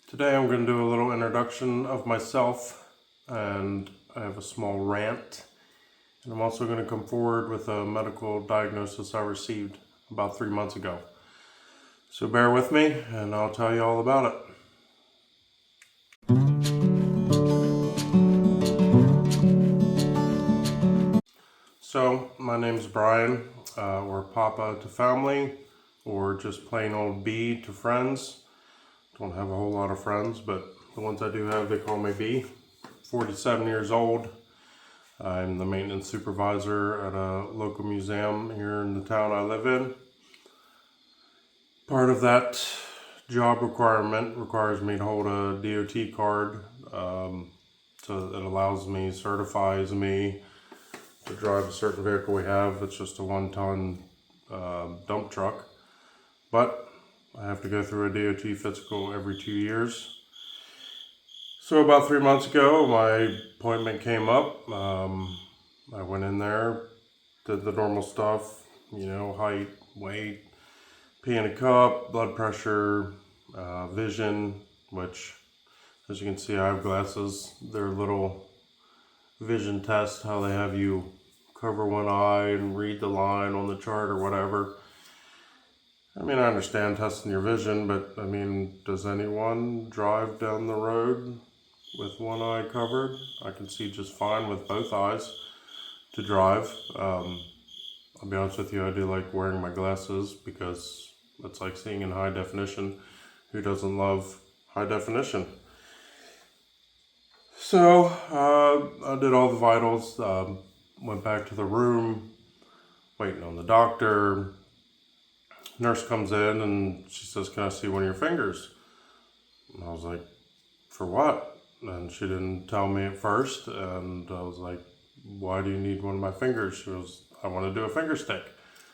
Today I'm going to do a little introduction of myself, and I have a small rant, and I'm also going to come forward with a medical diagnosis I received about 3 months ago. So bear with me and I'll tell you all about it. So my name's Brian, or Papa to family, or just plain old B to friends. Don't have a whole lot of friends, but the ones I do have, they call me B. 47 years old. I'm the maintenance supervisor at a local museum here in the town I live in. Part of that job requirement requires me to hold a DOT card, so it allows me, certifies me to drive a certain vehicle we have. It's just a 1-ton dump truck, but I have to go through a DOT physical every 2 years. So about 3 months ago, my appointment came up. I went in there, did the normal stuff, height, weight, pee in a cup, blood pressure, vision, which, as you can see, I have glasses. They're little vision tests, how they have you cover one eye and read the line on the chart or whatever. I mean, I understand testing your vision, but does anyone drive down the road with one eye covered? I can see just fine with both eyes to drive. I'll be honest with you, I do like wearing my glasses because it's like seeing in high definition. Who doesn't love high definition? So I did all the vitals, went back to the room, waiting on the doctor. Nurse comes in and she says, "Can I see one of your fingers?" And I was like, "For what?" And she didn't tell me at first, and I was like, "Why do you need one of my fingers?" She goes, "I want to do a finger stick."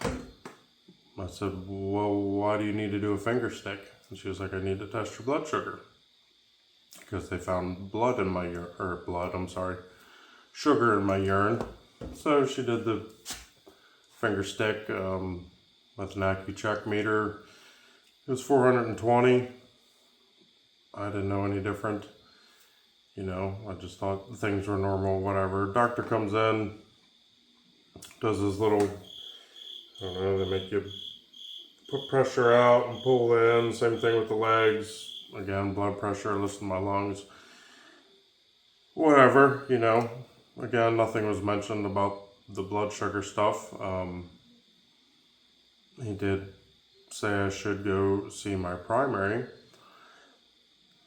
I said, "Well, why do you need to do a finger stick?" And she was like, "I need to test your blood sugar." Because they found sugar in my urine. So she did the finger stick with an AccuCheck meter. It was 420. I didn't know any different. I just thought things were normal, whatever. Doctor comes in, does this little, they make you put pressure out and pull in. Same thing with the legs. Again, blood pressure, listen to my lungs. Whatever, Again, nothing was mentioned about the blood sugar stuff. He did say I should go see my primary.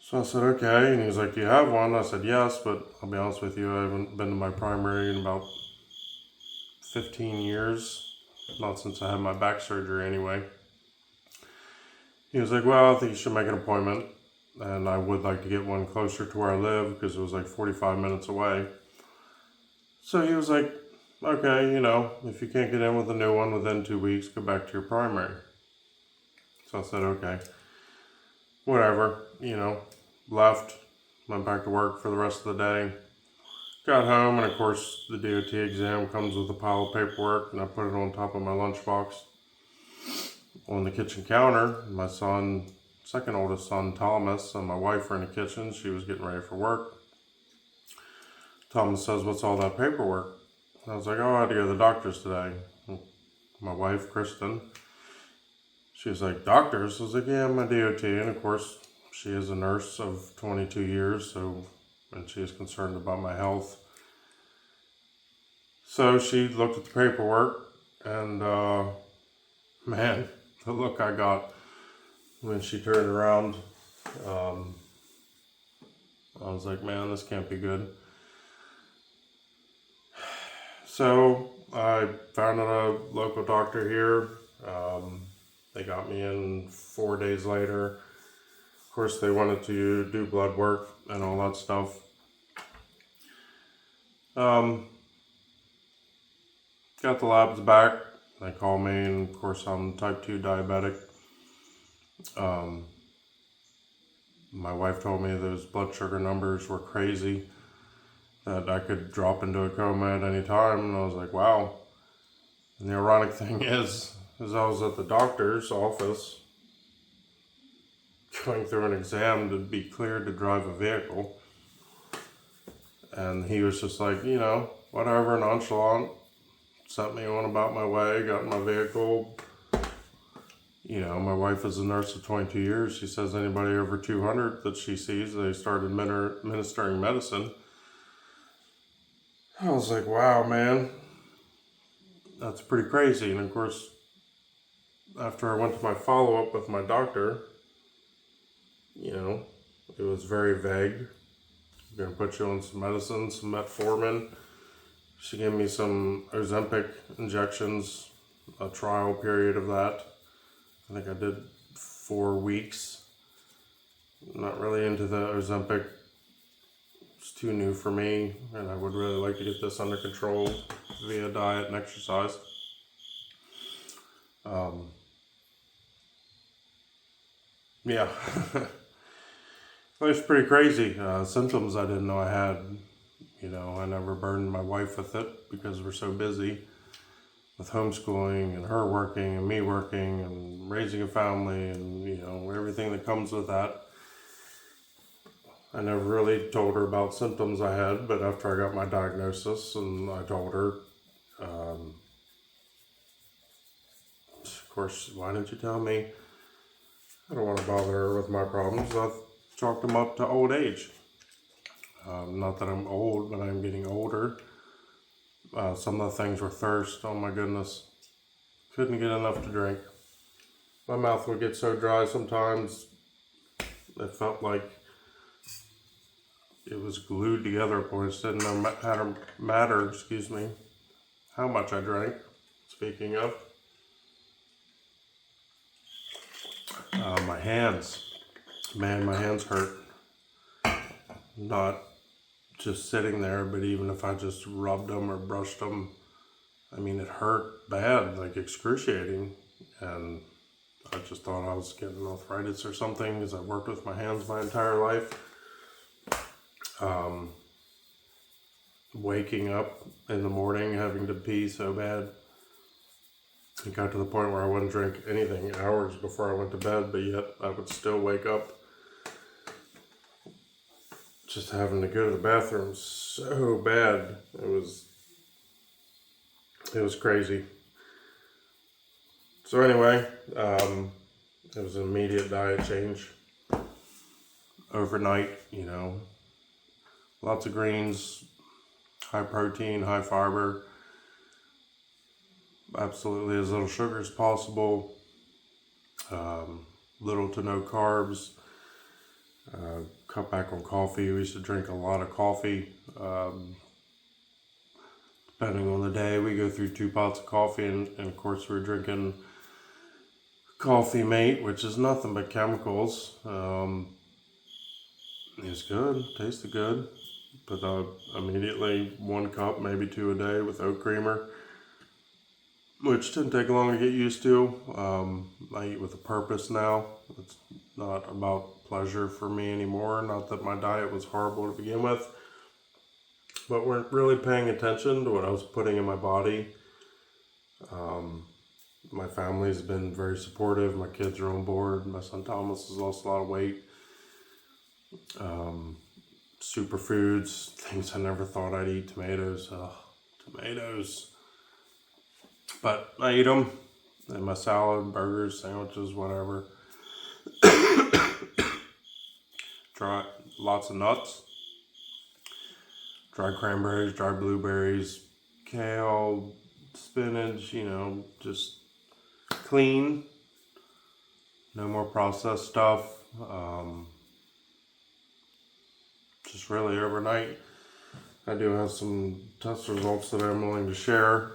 So I said, okay. And he was like, "Do you have one?" I said, "Yes, but I'll be honest with you, I haven't been to my primary in about 15 years. Not since I had my back surgery anyway." He was like, "Well, I think you should make an appointment. And I would like to get one closer to where I live because it was like 45 minutes away." So he was like, "Okay, if you can't get in with a new one within 2 weeks, go back to your primary." So I said, okay, whatever, left, went back to work for the rest of the day. Got home, and of course the DOT exam comes with a pile of paperwork, and I put it on top of my lunchbox on the kitchen counter. My son, second oldest son, Thomas, and my wife were in the kitchen. She was getting ready for work. Thomas says, "What's all that paperwork?" I was like, "Oh, I had to go to the doctor's today." My wife, Kristen, she was like, "Doctors?" I was like, "Yeah, my DOT." And of course, she is a nurse of 22 years, and she is concerned about my health. So she looked at the paperwork, and man, the look I got when she turned around, I was like, man, this can't be good. So I found a local doctor here. They got me in 4 days later. Of course, they wanted to do blood work and all that stuff. Got the labs back. They call me, and of course, I'm type 2 diabetic. My wife told me those blood sugar numbers were crazy, that I could drop into a coma at any time, and I was like, wow. And the ironic thing is I was at the doctor's office going through an exam to be cleared to drive a vehicle. And he was just like, you know, whatever, nonchalant, sent me on about my way, got in my vehicle. You know, my wife is a nurse of 22 years. She says anybody over 200 that she sees, they start administering medicine. I was like, wow, man, that's pretty crazy. And of course, after I went to my follow-up with my doctor, you know, it was very vague. We're going to put you on some medicine, some metformin. She gave me some Ozempic injections, a trial period of that. I think I did 4 weeks. I'm not really into the Ozempic. It's too new for me, and I would really like to get this under control via diet and exercise. Yeah. It's pretty crazy. Symptoms I didn't know I had. You know, I never burdened my wife with it because we're so busy with homeschooling and her working and me working and raising a family and, you know, everything that comes with that. I never really told her about symptoms I had, but after I got my diagnosis and I told her, of course, why didn't you tell me? I don't want to bother her with my problems. I've chalked them up to old age. Not that I'm old, but I'm getting older. Some of the things were thirst. Oh my goodness. Couldn't get enough to drink. My mouth would get so dry sometimes. It felt like it was glued together at points. Didn't matter, how much I drank. Speaking of. My hands. Man, my hands hurt. Not just sitting there, but even if I just rubbed them or brushed them, I mean, it hurt bad, like excruciating. And I just thought I was getting arthritis or something because I worked with my hands my entire life. Waking up in the morning, having to pee so bad. It got to the point where I wouldn't drink anything hours before I went to bed, but yet I would still wake up just having to go to the bathroom so bad. It was crazy. So anyway, it was an immediate diet change. Overnight, you know, lots of greens, high protein, high fiber, absolutely as little sugar as possible, little to no carbs, cut back on coffee. We used to drink a lot of coffee. Depending on the day, we go through 2 pots of coffee, and of course we're drinking Coffee Mate, which is nothing but chemicals. It's good, tasted good, but immediately 1 cup, maybe 2 a day with oat creamer, which didn't take long to get used to. I eat with a purpose now. It's not about pleasure for me anymore. Not that my diet was horrible to begin with, but we're really paying attention to what I was putting in my body. My family's been very supportive. My kids are on board. My son Thomas has lost a lot of weight. Superfoods, things I never thought I'd eat. Tomatoes. Tomatoes. But I eat them in my salad, burgers, sandwiches, whatever. Try lots of nuts. Dried cranberries, dried blueberries, kale, spinach, you know, just clean. No more processed stuff. Just really overnight. I do have some test results that I'm willing to share.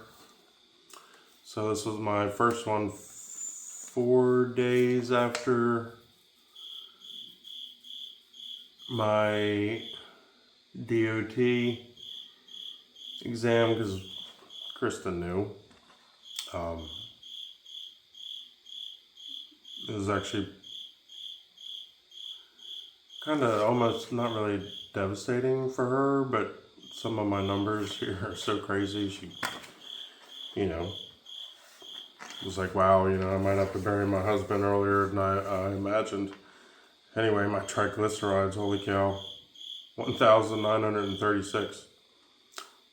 So this was my first one 4 days after my DOT exam, because Kristen knew. It was actually kind of almost not really devastating for her, but some of my numbers here are so crazy. She, you know, was like, wow, you know, I might have to bury my husband earlier than I imagined. Anyway, my triglycerides, holy cow, 1,936.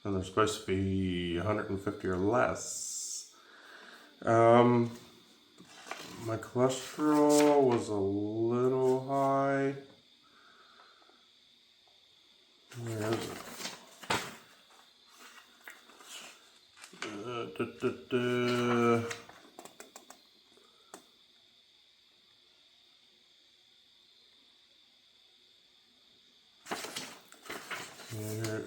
And they're supposed to be 150 or less. My cholesterol was a little high. Where is it?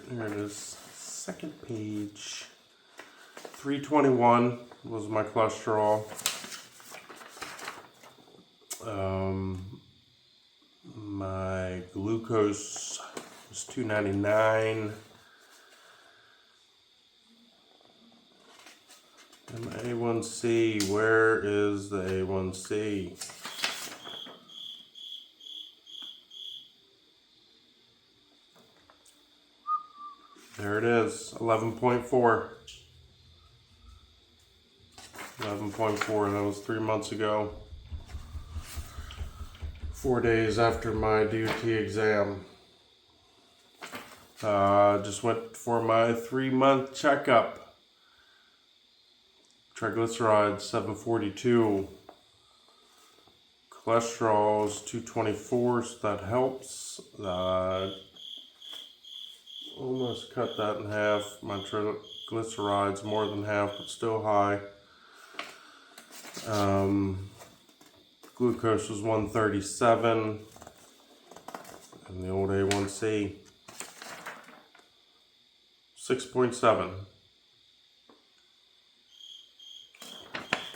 Here it is. Second page. 321 was my cholesterol. My glucose was 299. And my A1C, where is the A1C? There it is, 11.4. 11.4, that was 3 months ago. 4 days after my DOT exam. Just went for my 3-month checkup. Triglycerides 742. Cholesterol is 224, so that helps. Almost cut that in half. My triglycerides more than half, but still high. Glucose was 137, and the old A1C 6.7.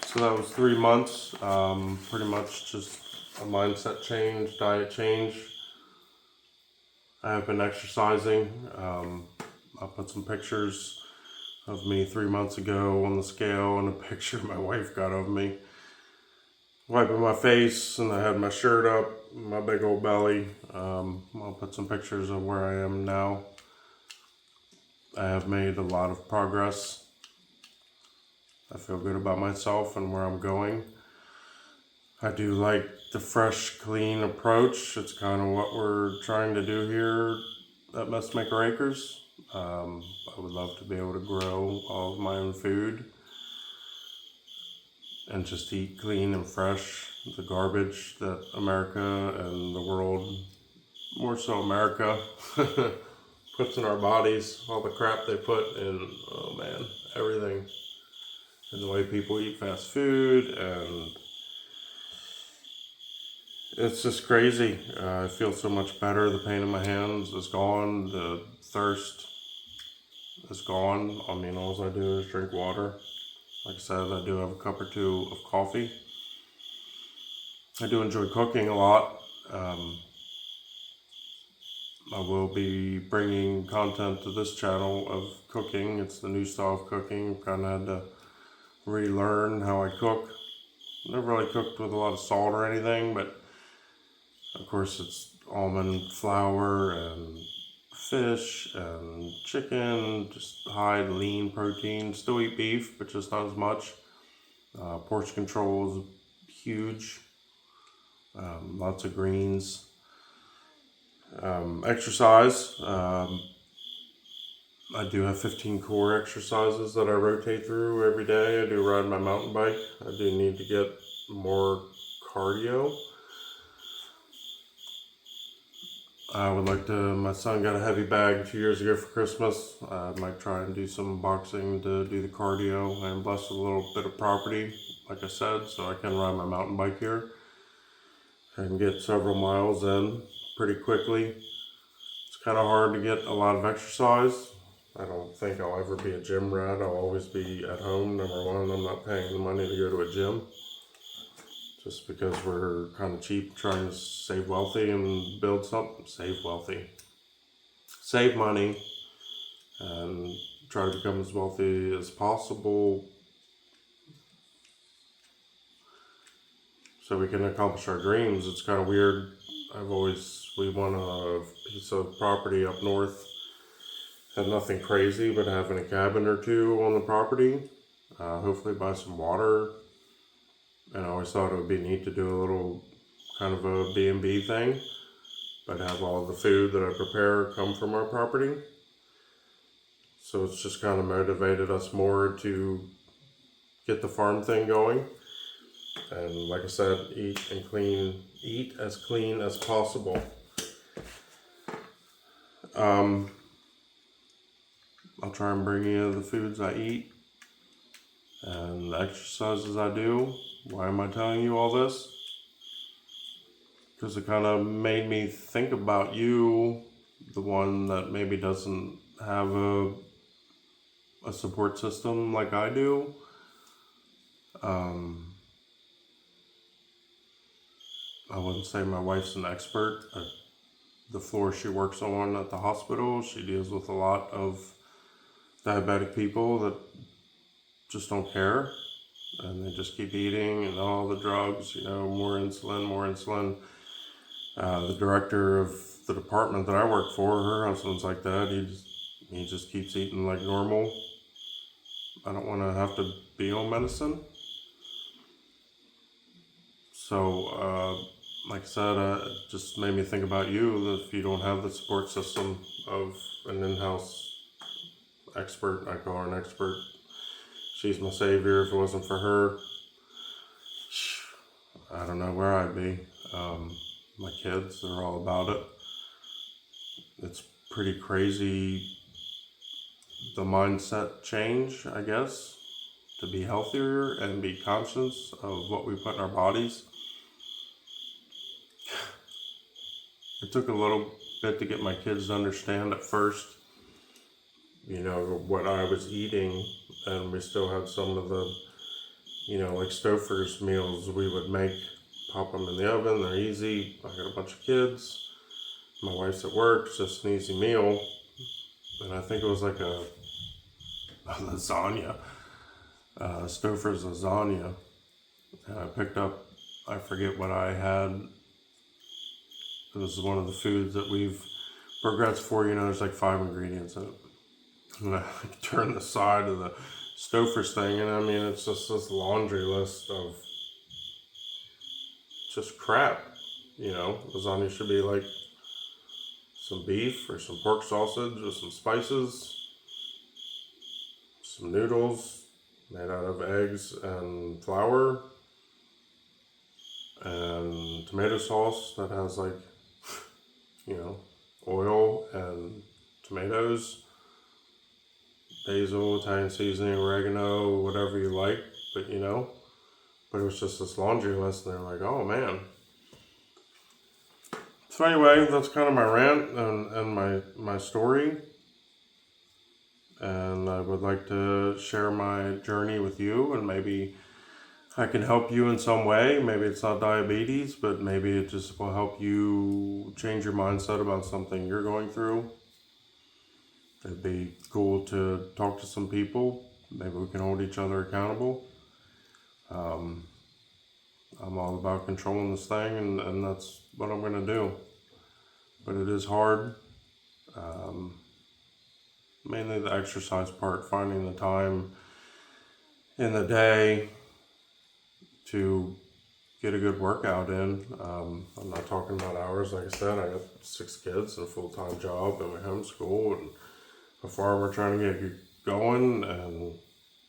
So that was 3 months. Pretty much just a mindset change, diet change. I have been exercising. I'll put some pictures of me 3 months ago on the scale and a picture my wife got of me wiping my face, and I had my shirt up, my big old belly. I'll put some pictures of where I am now. I have made a lot of progress. I feel good about myself and where I'm going. I do like the fresh, clean approach. It's kind of what we're trying to do here at Messmaker Acres. I would love to be able to grow all of my own food and just eat clean and fresh. The garbage that America and the world, more so America, puts in our bodies, all the crap they put in, oh man, everything. And the way people eat fast food, and it's just crazy. I feel so much better. The pain in my hands is gone. The thirst is gone. I mean, all I do is drink water. Like I said, I do have a cup or two of coffee. I do enjoy cooking a lot. I will be bringing content to this channel of cooking. It's the new style of cooking. Kind of had to relearn how I cook. Never really cooked with a lot of salt or anything, but of course it's almond flour and fish and chicken, just high lean protein. Still eat beef, but just not as much. Portion control is huge. Lots of greens. Exercise. I do have 15 core exercises that I rotate through every day. I do ride my mountain bike. I do need to get more cardio. I would like to, my son got a heavy bag 2 years ago for Christmas. I might try and do some boxing to do the cardio. I am blessed with a little bit of property, like I said, so I can ride my mountain bike here. I can get several miles in pretty quickly. It's kind of hard to get a lot of exercise. I don't think I'll ever be a gym rat. I'll always be at home. Number one, I'm not paying the money to go to a gym. Just because we're kind of cheap, trying to save wealthy and build something. Save wealthy. Save money and try to become as wealthy as possible so we can accomplish our dreams. It's kind of weird. We want a piece of property up north. Have nothing crazy, but having a cabin or two on the property. Hopefully buy some water. And I always thought it would be neat to do a little kind of a B&B thing, but have all the food that I prepare come from our property. So it's just kind of motivated us more to get the farm thing going. And like I said, eat as clean as possible. I'll try and bring you the foods I eat and the exercises I do. Why am I telling you all this? Because it kind of made me think about you, the one that maybe doesn't have a support system like I do. I wouldn't say my wife's an expert. The floor she works on at the hospital, she deals with a lot of diabetic people that just don't care, and they just keep eating and all the drugs, more insulin, more insulin. The director of the department that I work for, her husband's like that. He just keeps eating like normal. I don't want to have to be on medicine. So, like I said, it just made me think about you, that if you don't have the support system of an in-house expert, I call her an expert. She's my savior. If it wasn't for her, I don't know where I'd be. My kids, they're all about it. It's pretty crazy, the mindset change, I guess, to be healthier and be conscious of what we put in our bodies. It took a little bit to get my kids to understand at first, what I was eating, and we still had some of the, like Stouffer's meals we would make, pop them in the oven, they're easy. I got a bunch of kids, my wife's at work, it's just an easy meal. And I think it was like a lasagna, Stouffer's lasagna. And I picked up, I forget what I had. It was one of the foods that we've progressed for, there's like 5 ingredients in it. And I turned the side of the Stouffer's thing, and I mean, it's just this laundry list of just crap. Lasagna should be like some beef or some pork sausage with some spices, some noodles made out of eggs and flour, and tomato sauce that has like, oil and tomatoes, basil, Italian seasoning, oregano, whatever you like, but but it was just this laundry list, and they're like, oh man. So anyway, that's kind of my rant and my story, and I would like to share my journey with you, and maybe I can help you in some way. Maybe it's not diabetes, but maybe it just will help you change your mindset about something you're going through. It'd be cool to talk to some people. Maybe we can hold each other accountable. I'm all about controlling this thing, and that's what I'm going to do. But it is hard. Mainly the exercise part, finding the time in the day to get a good workout in. I'm not talking about hours. Like I said, I got 6 kids and a full-time job, and we homeschool, and a farm we're trying to get going. And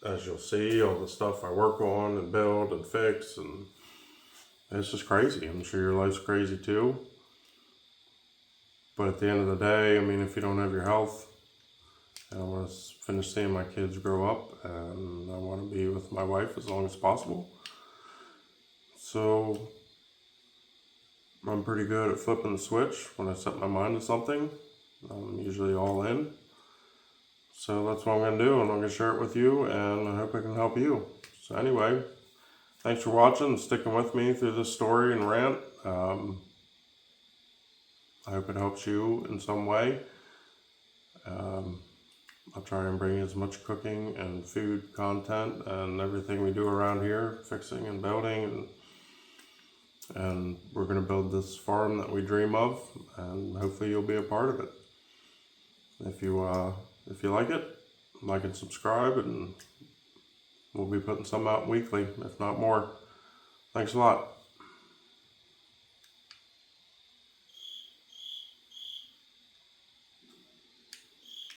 as you'll see, all the stuff I work on and build and fix, and it's just crazy. I'm sure your life's crazy too. But at the end of the day, I mean, if you don't have your health, I want to finish seeing my kids grow up, and I want to be with my wife as long as possible. So I'm pretty good at flipping the switch. When I set my mind to something, I'm usually all in. So that's what I'm going to do, and I'm going to share it with you, and I hope I can help you. So anyway, thanks for watching and sticking with me through this story and rant. I hope it helps you in some way. I'll try and bring as much cooking and food content and everything we do around here, fixing and building, and we're going to build this farm that we dream of, and hopefully you'll be a part of it. If you like it, like and subscribe, and we'll be putting some out weekly, if not more. Thanks a lot.